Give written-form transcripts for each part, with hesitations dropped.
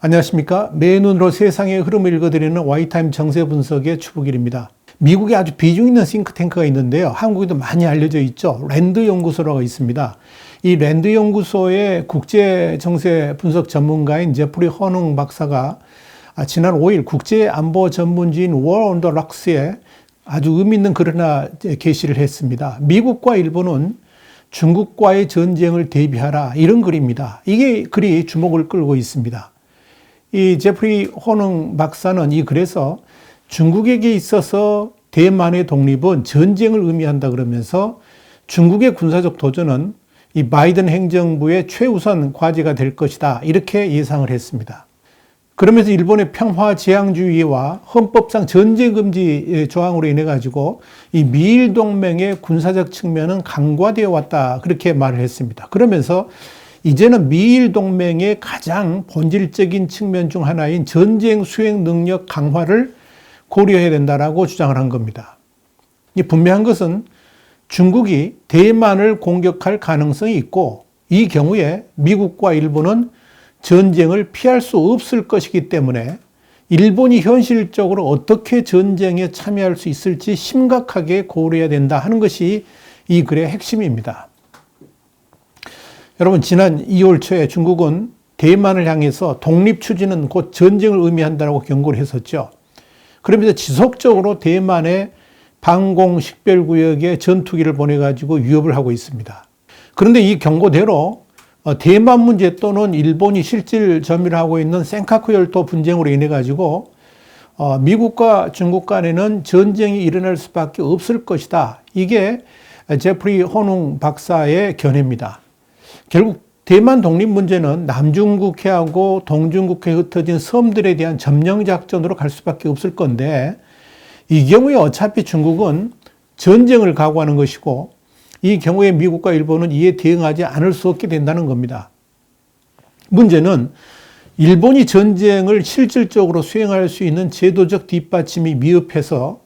안녕하십니까. 맨눈으로 세상의 흐름을 읽어드리는 와이타임 정세 분석의 추부길입니다. 미국에 아주 비중 있는 싱크탱크가 있는데요. 한국에도 많이 알려져 있죠. 랜드 연구소라고 있습니다. 이 랜드 연구소의 국제 정세 분석 전문가인 제프리 허농 박사가 지난 5일 국제 안보 전문지인 War on the Rocks에 아주 의미 있는 글을 하나 게시를 했습니다. 미국과 일본은 중국과의 전쟁을 대비하라, 이런 글입니다. 이게 글이 주목을 끌고 있습니다. 이 제프리 허농 박사는 이 글에서 중국에게 있어서 대만의 독립은 전쟁을 의미한다 그러면서 중국의 군사적 도전은 이 바이든 행정부의 최우선 과제가 될 것이다, 이렇게 예상을 했습니다. 그러면서 일본의 평화지향주의와 헌법상 전쟁금지 조항으로 인해 가지고 이 미일 동맹의 군사적 측면은 강화되어 왔다, 그렇게 말을 했습니다. 그러면서 이제는 미일 동맹의 가장 본질적인 측면 중 하나인 전쟁 수행 능력 강화를 고려해야 된다라고 주장을 한 겁니다. 이 분명한 것은 중국이 대만을 공격할 가능성이 있고, 이 경우에 미국과 일본은 전쟁을 피할 수 없을 것이기 때문에 일본이 현실적으로 어떻게 전쟁에 참여할 수 있을지 심각하게 고려해야 된다 하는 것이 이 글의 핵심입니다. 여러분, 지난 2월 초에 중국은 대만을 향해서 독립 추진은 곧 전쟁을 의미한다고 경고를 했었죠. 그러면서 지속적으로 대만의 방공 식별구역에 전투기를 보내가지고 위협을 하고 있습니다. 그런데 이 경고대로 대만 문제 또는 일본이 실질 점유를 하고 있는 센카쿠 열도 분쟁으로 인해 가지고 미국과 중국 간에는 전쟁이 일어날 수밖에 없을 것이다. 이게 제프리 허농 박사의 견해입니다. 결국 대만 독립 문제는 남중국해하고 동중국해에 흩어진 섬들에 대한 점령작전으로 갈 수밖에 없을 건데, 이 경우에 어차피 중국은 전쟁을 각오하는 것이고, 이 경우에 미국과 일본은 이에 대응하지 않을 수 없게 된다는 겁니다. 문제는 일본이 전쟁을 실질적으로 수행할 수 있는 제도적 뒷받침이 미흡해서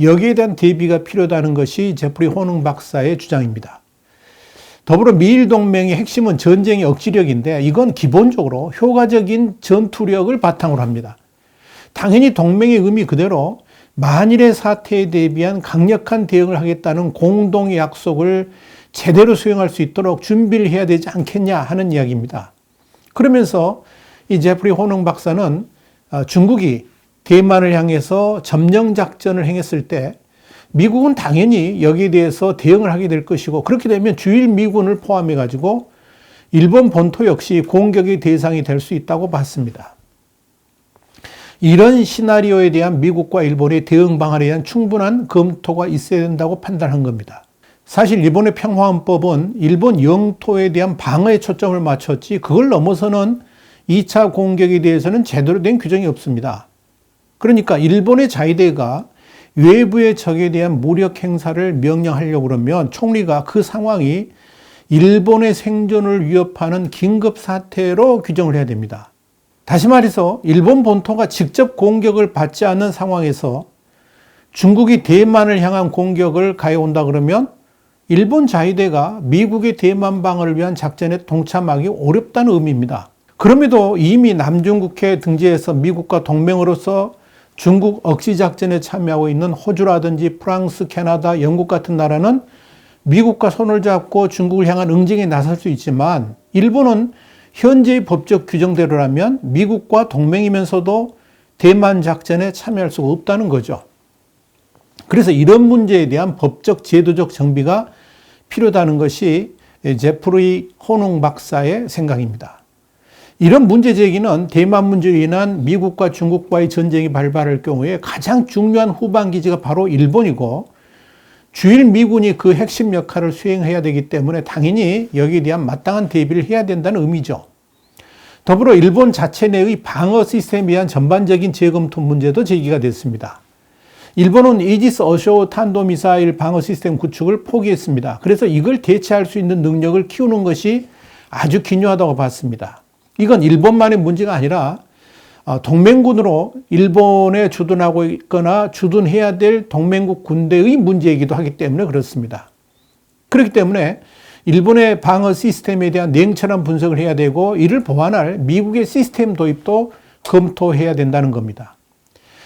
여기에 대한 대비가 필요하다는 것이 제프리 허농 박사의 주장입니다. 더불어 미일 동맹의 핵심은 전쟁의 억지력인데, 이건 기본적으로 효과적인 전투력을 바탕으로 합니다. 당연히 동맹의 의미 그대로 만일의 사태에 대비한 강력한 대응을 하겠다는 공동의 약속을 제대로 수행할 수 있도록 준비를 해야 되지 않겠냐 하는 이야기입니다. 그러면서 이 제프리 허농 박사는 중국이 대만을 향해서 점령작전을 행했을 때 미국은 당연히 여기에 대해서 대응을 하게 될 것이고, 그렇게 되면 주일 미군을 포함해 가지고 일본 본토 역시 공격의 대상이 될 수 있다고 봤습니다. 이런 시나리오에 대한 미국과 일본의 대응 방안에 대한 충분한 검토가 있어야 된다고 판단한 겁니다. 사실 일본의 평화헌법은 일본 영토에 대한 방어에 초점을 맞췄지, 그걸 넘어서는 2차 공격에 대해서는 제대로 된 규정이 없습니다. 그러니까 일본의 자위대가 외부의 적에 대한 무력 행사를 명령하려고 그러면 총리가 그 상황이 일본의 생존을 위협하는 긴급 사태로 규정을 해야 됩니다. 다시 말해서 일본 본토가 직접 공격을 받지 않는 상황에서 중국이 대만을 향한 공격을 가해온다 그러면 일본 자위대가 미국의 대만 방어를 위한 작전에 동참하기 어렵다는 의미입니다. 그럼에도 이미 남중국해에 등재해서 미국과 동맹으로서 중국 억지작전에 참여하고 있는 호주라든지 프랑스, 캐나다, 영국 같은 나라는 미국과 손을 잡고 중국을 향한 응징에 나설 수 있지만, 일본은 현재의 법적 규정대로라면 미국과 동맹이면서도 대만 작전에 참여할 수가 없다는 거죠. 그래서 이런 문제에 대한 법적 제도적 정비가 필요하다는 것이 제프리 허농 박사의 생각입니다. 이런 문제 제기는 대만 문제로 인한 미국과 중국과의 전쟁이 발발할 경우에 가장 중요한 후방 기지가 바로 일본이고, 주일 미군이 그 핵심 역할을 수행해야 되기 때문에 당연히 여기에 대한 마땅한 대비를 해야 된다는 의미죠. 더불어 일본 자체 내의 방어 시스템에 대한 전반적인 재검토 문제도 제기가 됐습니다. 일본은 이지스 어쇼 탄도미사일 방어 시스템 구축을 포기했습니다. 그래서 이걸 대체할 수 있는 능력을 키우는 것이 아주 기묘하다고 봤습니다. 이건 일본만의 문제가 아니라 동맹군으로 일본에 주둔하고 있거나 주둔해야 될 동맹국 군대의 문제이기도 하기 때문에 그렇습니다. 그렇기 때문에 일본의 방어 시스템에 대한 냉철한 분석을 해야 되고 이를 보완할 미국의 시스템 도입도 검토해야 된다는 겁니다.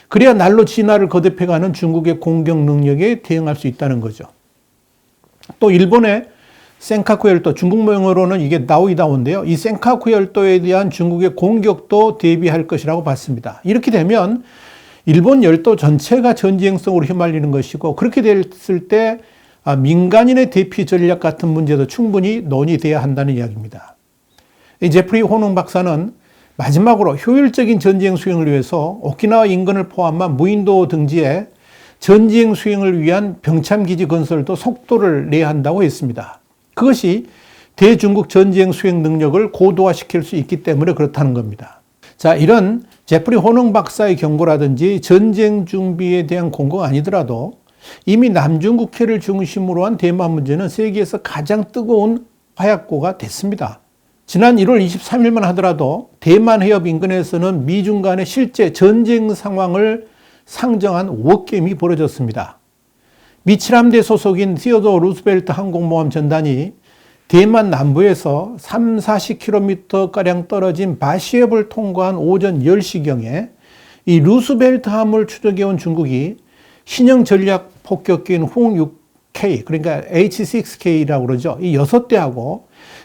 그래야 날로 진화를 거듭해가는 중국의 공격 능력에 대응할 수 있다는 거죠. 또 일본의 센카쿠 열도, 중국명으로는 이게 나오이다오인데요. 이 센카쿠 열도에 대한 중국의 공격도 대비할 것이라고 봤습니다. 이렇게 되면 일본 열도 전체가 전쟁성으로 휘말리는 것이고, 그렇게 됐을 때 민간인의 대피 전략 같은 문제도 충분히 논의돼야 한다는 이야기입니다. 이 제프리 호농 박사는 마지막으로 효율적인 전쟁 수행을 위해서 오키나와 인근을 포함한 무인도 등지에 전쟁 수행을 위한 병참기지 건설도 속도를 내야 한다고 했습니다. 그것이 대중국 전쟁 수행 능력을 고도화시킬 수 있기 때문에 그렇다는 겁니다. 자, 이런 제프리 호농 박사의 경고라든지 전쟁 준비에 대한 공고가 아니더라도 이미 남중국해를 중심으로 한 대만 문제는 세계에서 가장 뜨거운 화약고가 됐습니다. 지난 1월 23일만 하더라도 대만 해협 인근에서는 미중 간의 실제 전쟁 상황을 상정한 워게임이 벌어졌습니다. 미 7함대 소속인 티어도 루스벨트 항공모함 전단이 대만 남부에서 30-40km가량 떨어진 바시협을 통과한 오전 10시경에 이 루스벨트함을 추적해온 중국이 신형 전략 폭격기인 홍6K, 그러니까 H6K라고 그러죠. 이 6대하고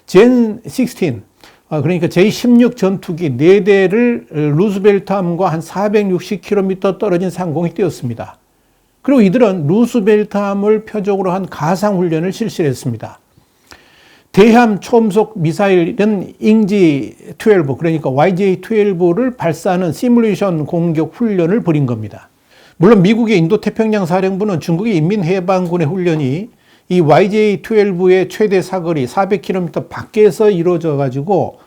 젠 16, 그러니까 J16 전투기 4대를 루스벨트함과 한 460km 떨어진 상공에 띄웠습니다. 그리고 이들은 루스벨트함을 표적으로 한 가상훈련을 실시했습니다. 대함 초음속 미사일은 잉지-12, 그러니까 YJ-12를 발사하는 시뮬레이션 공격 훈련을 벌인 겁니다. 물론 미국의 인도태평양 사령부는 중국의 인민해방군의 훈련이 이 YJ-12의 최대 사거리 400km 밖에서 이루어져 가지고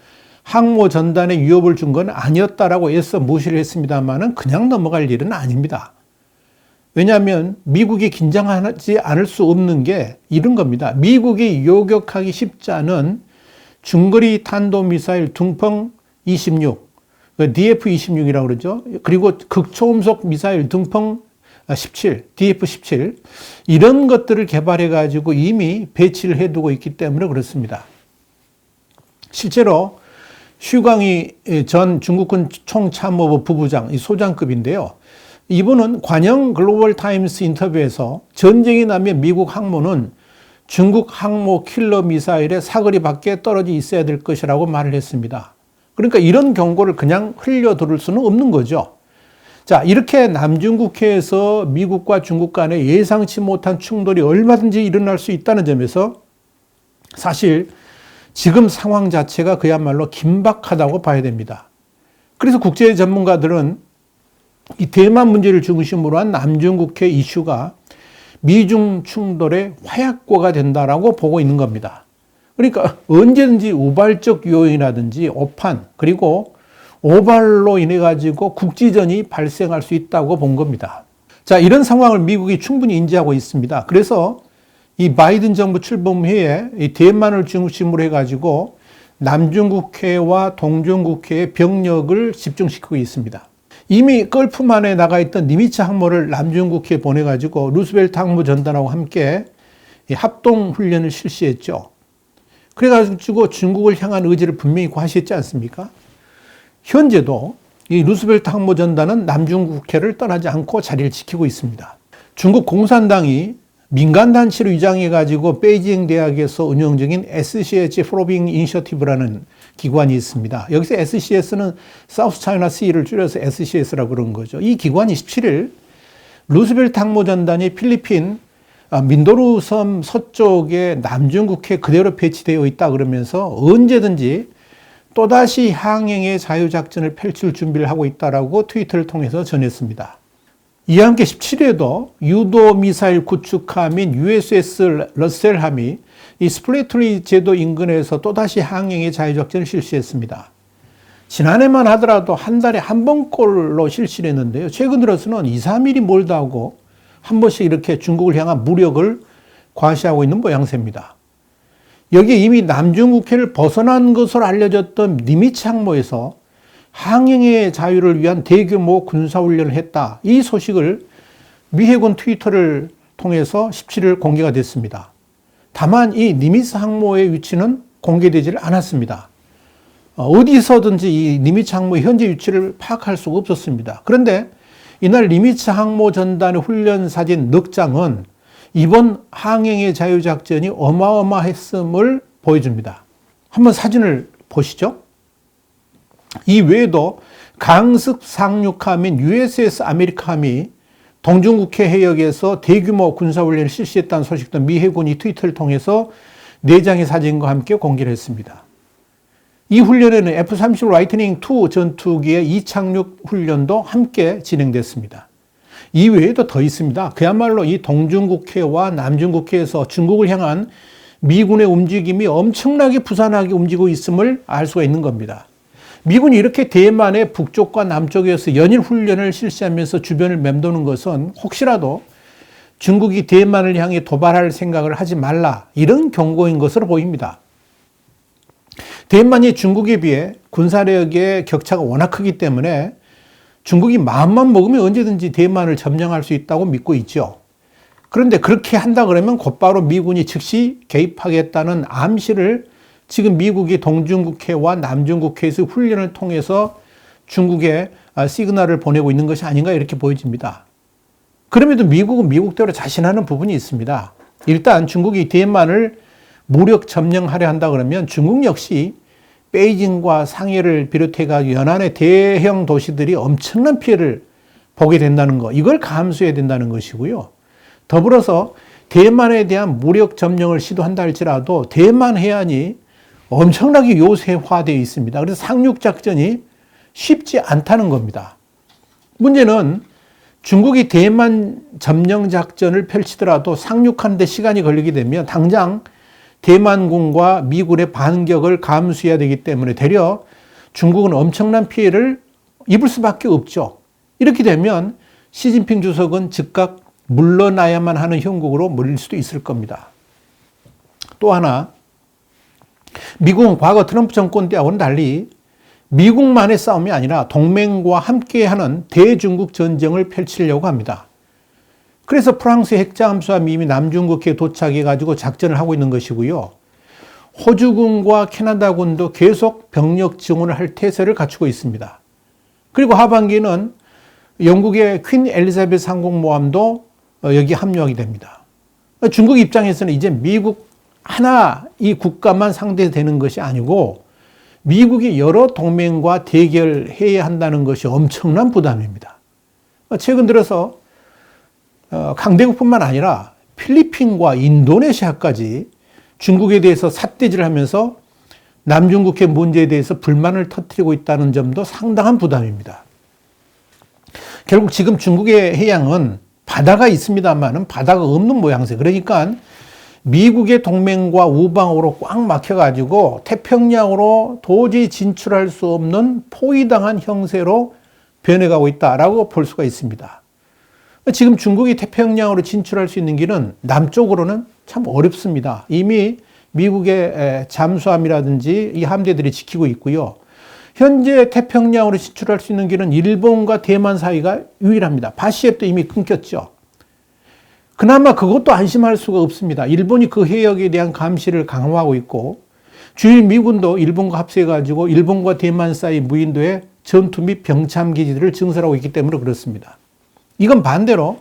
항모 전단에 위협을 준 건 아니었다라고 애써 무시를 했습니다만은 그냥 넘어갈 일은 아닙니다. 왜냐하면 미국이 긴장하지 않을 수 없는 게 이런 겁니다. 미국이 요격하기 쉽지 않은 중거리 탄도미사일 둥펑 26, DF-26이라고 그러죠. 그리고 극초음속 미사일 둥펑 17, DF-17 이런 것들을 개발해 가지고 이미 배치를 해두고 있기 때문에 그렇습니다. 실제로 슈광이 전 중국군 총참모부 부부장, 이 소장급인데요. 이분은 관영 글로벌 타임스 인터뷰에서 전쟁이 나면 미국 항모는 중국 항모 킬러 미사일의 사거리 밖에 떨어져 있어야 될 것이라고 말을 했습니다. 그러니까 이런 경고를 그냥 흘려들을 수는 없는 거죠. 자, 이렇게 남중국해에서 미국과 중국 간의 예상치 못한 충돌이 얼마든지 일어날 수 있다는 점에서 사실 지금 상황 자체가 그야말로 긴박하다고 봐야 됩니다. 그래서 국제 전문가들은 이 대만 문제를 중심으로 한 남중국해 이슈가 미중 충돌의 화약고가 된다라고 보고 있는 겁니다. 그러니까 언제든지 우발적 요인이라든지 오판 그리고 오발로 인해 가지고 국지전이 발생할 수 있다고 본 겁니다. 자, 이런 상황을 미국이 충분히 인지하고 있습니다. 그래서 이 바이든 정부 출범 후에 이 대만을 중심으로 해 가지고 남중국해와 동중국해의 병력을 집중시키고 있습니다. 이미 걸프만에 나가 있던 니미츠 항모를 남중국해에 보내가지고 루스벨트 항모 전단하고 함께 합동 훈련을 실시했죠. 그래가지고 중국을 향한 의지를 분명히 과시했지 않습니까? 현재도 이 루스벨트 항모 전단은 남중국해를 떠나지 않고 자리를 지키고 있습니다. 중국 공산당이 민간단체로 위장해가지고 베이징 대학에서 운영 중인 SCS 프로빙 이니셔티브라는 기관이 있습니다. 여기서 SCS는 사우스 차이나 시를 줄여서 SCS라고 그런 거죠. 이 기관이 17일 루스벨트 항모 전단이 필리핀 민도루 섬 서쪽에 남중국해 그대로 배치되어 있다 그러면서 언제든지 또다시 항행의 자유작전을 펼칠 준비를 하고 있다라고 트위터를 통해서 전했습니다. 이와 함께 17일에도 유도 미사일 구축함인 USS 러셀함이 이 스플래트리 제도 인근에서 또다시 항행의 자유작전을 실시했습니다. 지난해만 하더라도 한 달에 한 번꼴로 실시를 했는데요. 최근 들어서는 2, 3일이 멀다 하고 한 번씩 이렇게 중국을 향한 무력을 과시하고 있는 모양새입니다. 여기에 이미 남중국해를 벗어난 것으로 알려졌던 니미츠 항모에서 항행의 자유를 위한 대규모 군사훈련을 했다. 이 소식을 미 해군 트위터를 통해서 17일 공개가 됐습니다. 다만 이 니미츠 항모의 위치는 공개되지 않았습니다. 어디서든지 이 니미츠 항모의 현재 위치를 파악할 수가 없었습니다. 그런데 이날 니미츠 항모 전단의 훈련 사진 넉 장은 이번 항행의 자유작전이 어마어마했음을 보여줍니다. 한번 사진을 보시죠. 이 외에도 강습 상륙함인 USS 아메리카함이 동중국해 해역에서 대규모 군사훈련을 실시했다는 소식도 미 해군이 트위터를 통해서 4장의 사진과 함께 공개를 했습니다. 이 훈련에는 F-35 라이트닝 II 전투기의 이착륙 훈련도 함께 진행됐습니다. 이 외에도 더 있습니다. 그야말로 이 동중국해와 남중국해에서 중국을 향한 미군의 움직임이 엄청나게 부산하게 움직이고 있음을 알 수가 있는 겁니다. 미군이 이렇게 대만의 북쪽과 남쪽에서 연일 훈련을 실시하면서 주변을 맴도는 것은 혹시라도 중국이 대만을 향해 도발할 생각을 하지 말라, 이런 경고인 것으로 보입니다. 대만이 중국에 비해 군사력의 격차가 워낙 크기 때문에 중국이 마음만 먹으면 언제든지 대만을 점령할 수 있다고 믿고 있죠. 그런데 그렇게 한다 그러면 곧바로 미군이 즉시 개입하겠다는 암시를 지금 미국이 동중국해와 남중국해에서 훈련을 통해서 중국에 시그널을 보내고 있는 것이 아닌가, 이렇게 보여집니다. 그럼에도 미국은 미국대로 자신하는 부분이 있습니다. 일단 중국이 대만을 무력 점령하려 한다 그러면 중국 역시 베이징과 상해를 비롯해서 연안의 대형 도시들이 엄청난 피해를 보게 된다는 것, 이걸 감수해야 된다는 것이고요. 더불어서 대만에 대한 무력 점령을 시도한다 할지라도 대만 해안이 엄청나게 요새화되어 있습니다. 그래서 상륙작전이 쉽지 않다는 겁니다. 문제는 중국이 대만 점령작전을 펼치더라도 상륙하는 데 시간이 걸리게 되면 당장 대만군과 미군의 반격을 감수해야 되기 때문에 되려 중국은 엄청난 피해를 입을 수밖에 없죠. 이렇게 되면 시진핑 주석은 즉각 물러나야만 하는 형국으로 몰릴 수도 있을 겁니다. 또 하나, 미국은 과거 트럼프 정권 때하고는 달리 미국만의 싸움이 아니라 동맹과 함께하는 대중국 전쟁을 펼치려고 합니다. 그래서 프랑스의 핵잠수함이 이미 남중국해에 도착해가지고 작전을 하고 있는 것이고요. 호주군과 캐나다군도 계속 병력 지원을 할 태세를 갖추고 있습니다. 그리고 하반기는 영국의 퀸 엘리자베스 항공모함도 여기 합류하게 됩니다. 중국 입장에서는 이제 미국 하나 이 국가만 상대되는 것이 아니고 미국이 여러 동맹과 대결해야 한다는 것이 엄청난 부담입니다. 최근 들어서 강대국뿐만 아니라 필리핀과 인도네시아까지 중국에 대해서 삿대질을 하면서 남중국해 문제에 대해서 불만을 터뜨리고 있다는 점도 상당한 부담입니다. 결국 지금 중국의 해양은 바다가 있습니다만은 바다가 없는 모양새. 그러니까 미국의 동맹과 우방으로 꽉 막혀가지고 태평양으로 도저히 진출할 수 없는 포위당한 형세로 변해가고 있다라고 볼 수가 있습니다. 지금 중국이 태평양으로 진출할 수 있는 길은 남쪽으로는 참 어렵습니다. 이미 미국의 잠수함이라든지 이 함대들이 지키고 있고요. 현재 태평양으로 진출할 수 있는 길은 일본과 대만 사이가 유일합니다. 바시앱도 이미 끊겼죠. 그나마 그것도 안심할 수가 없습니다. 일본이 그 해역에 대한 감시를 강화하고 있고 주일 미군도 일본과 합세해가지고 일본과 대만 사이 무인도에 전투 및 병참 기지들을 증설하고 있기 때문에 그렇습니다. 이건 반대로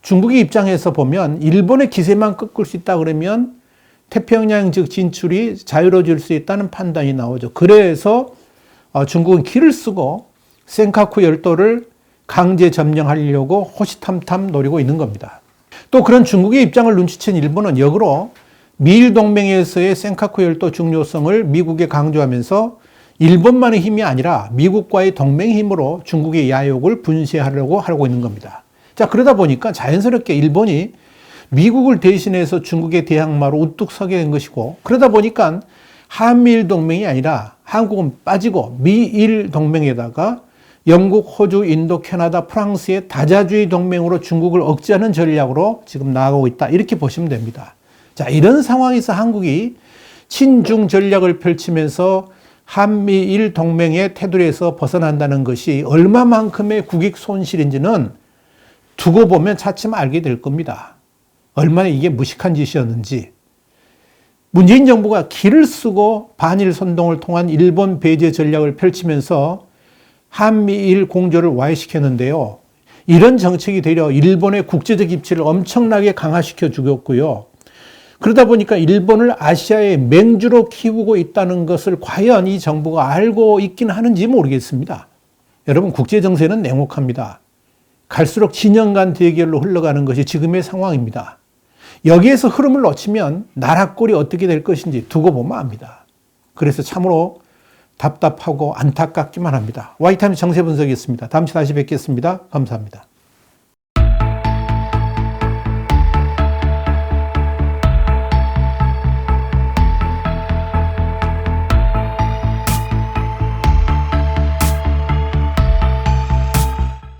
중국의 입장에서 보면 일본의 기세만 꺾을 수 있다 그러면 태평양 즉 진출이 자유로워질 수 있다는 판단이 나오죠. 그래서 중국은 기를 쓰고 센카쿠 열도를 강제 점령하려고 호시탐탐 노리고 있는 겁니다. 또 그런 중국의 입장을 눈치챈 일본은 역으로 미일 동맹에서의 센카쿠 열도 중요성을 미국에 강조하면서 일본만의 힘이 아니라 미국과의 동맹 힘으로 중국의 야욕을 분쇄하려고 하고 있는 겁니다. 자, 그러다 보니까 자연스럽게 일본이 미국을 대신해서 중국의 대항마로 우뚝 서게 된 것이고, 그러다 보니까 한미일 동맹이 아니라 한국은 빠지고 미일 동맹에다가 영국, 호주, 인도, 캐나다, 프랑스의 다자주의 동맹으로 중국을 억제하는 전략으로 지금 나아가고 있다. 이렇게 보시면 됩니다. 자, 이런 상황에서 한국이 친중 전략을 펼치면서 한미일 동맹의 테두리에서 벗어난다는 것이 얼마만큼의 국익 손실인지는 두고 보면 차츰 알게 될 겁니다. 얼마나 이게 무식한 짓이었는지. 문재인 정부가 기를 쓰고 반일 선동을 통한 일본 배제 전략을 펼치면서 한미일 공조를 와해시켰는데요. 이런 정책이 되려 일본의 국제적 입지를 엄청나게 강화시켜 주었고요. 그러다 보니까 일본을 아시아의 맹주로 키우고 있다는 것을 과연 이 정부가 알고 있긴 하는지 모르겠습니다. 여러분, 국제정세는 냉혹합니다. 갈수록 진영 간 대결로 흘러가는 것이 지금의 상황입니다. 여기에서 흐름을 놓치면 나라 꼴이 어떻게 될 것인지 두고 보면 압니다. 그래서 참으로 답답하고 안타깝기만 합니다. 와이타임즈 정세 분석이었습니다. 다음 주에 다시 뵙겠습니다. 감사합니다.